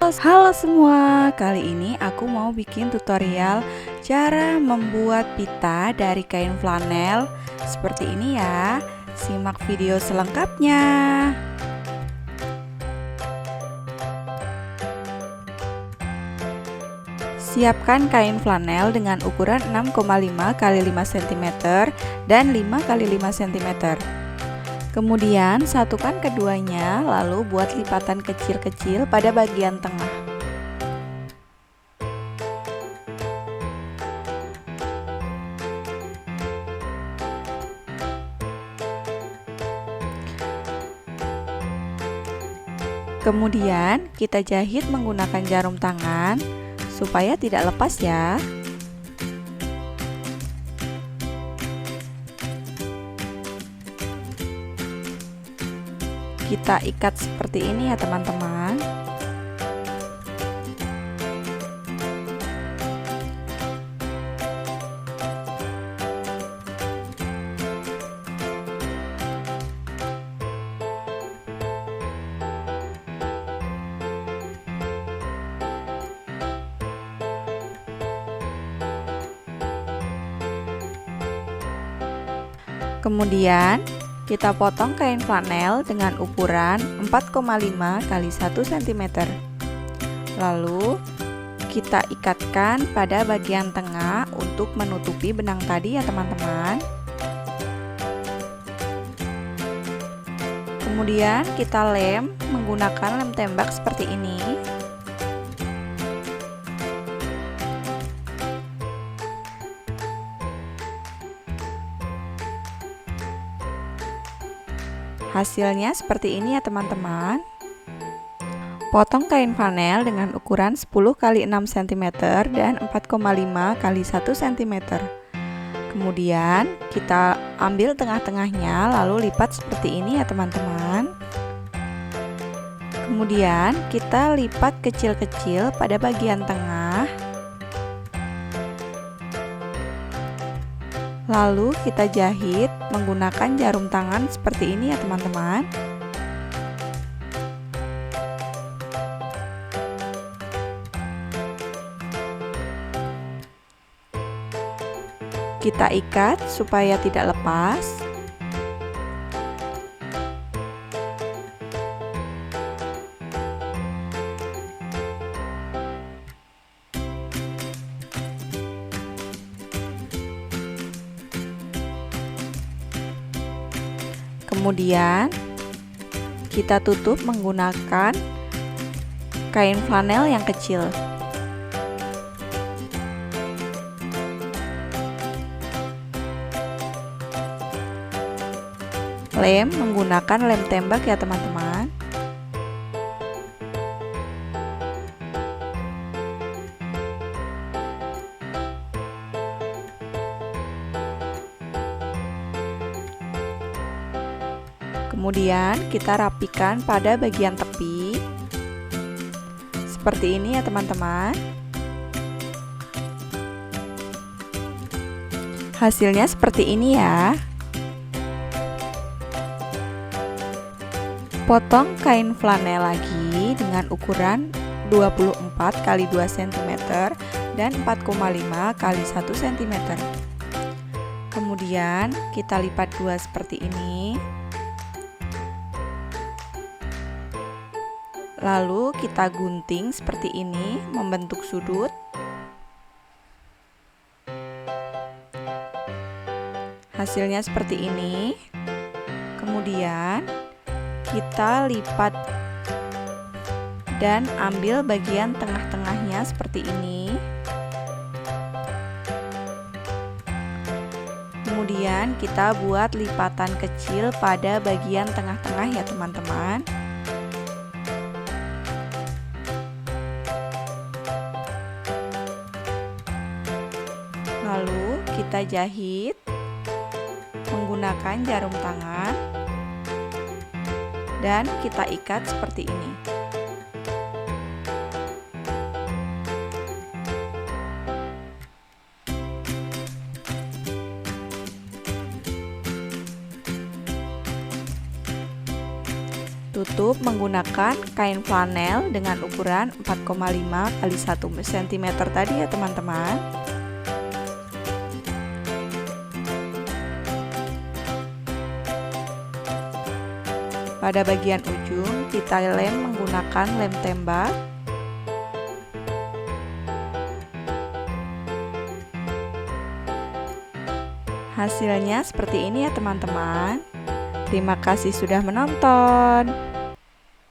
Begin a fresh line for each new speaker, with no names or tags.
Halo semua, kali ini aku mau bikin tutorial cara membuat pita dari kain flanel seperti ini ya. Simak video selengkapnya. Siapkan kain flanel dengan ukuran 6,5 x 5 cm dan 5 x 5 cm. Kemudian satukan keduanya, lalu buat lipatan kecil-kecil pada bagian tengah. Kemudian kita jahit menggunakan jarum tangan supaya tidak lepas ya. Kita ikat seperti ini ya teman-teman. Kemudian kita potong kain flanel dengan ukuran 4,5 x 1 cm. Lalu kita ikatkan pada bagian tengah untuk menutupi benang tadi ya teman-teman. Kemudian kita lem menggunakan lem tembak seperti ini. Hasilnya seperti ini ya teman-teman. Potong kain flanel dengan ukuran 10 x 6 cm dan 4,5 x 1 cm. Kemudian kita ambil tengah-tengahnya lalu lipat seperti ini ya teman-teman. Kemudian kita lipat kecil-kecil pada bagian tengah. Lalu kita jahit menggunakan jarum tangan seperti ini ya teman-teman. Kita ikat supaya tidak lepas. Kemudian kita tutup menggunakan kain flanel yang kecil. Lem menggunakan lem tembak ya teman-teman. Kemudian kita rapikan pada bagian tepi seperti ini ya teman-teman. Hasilnya seperti ini ya. Potong kain flanel lagi dengan ukuran 24 x 2 cm dan 4,5 x 1 cm. Kemudian kita lipat dua seperti ini. Lalu kita gunting seperti ini membentuk sudut. Hasilnya seperti ini. Kemudian kita lipat dan ambil bagian tengah-tengahnya seperti ini. Kemudian kita buat lipatan kecil pada bagian tengah-tengah ya teman-teman. Lalu kita jahit menggunakan jarum tangan dan kita ikat seperti ini. tutup menggunakan kain flanel dengan ukuran 4,5 x 1 cm tadi ya teman-teman. Pada bagian ujung kita lem menggunakan lem tembak. Hasilnya seperti ini ya teman-teman. Terima kasih sudah menonton.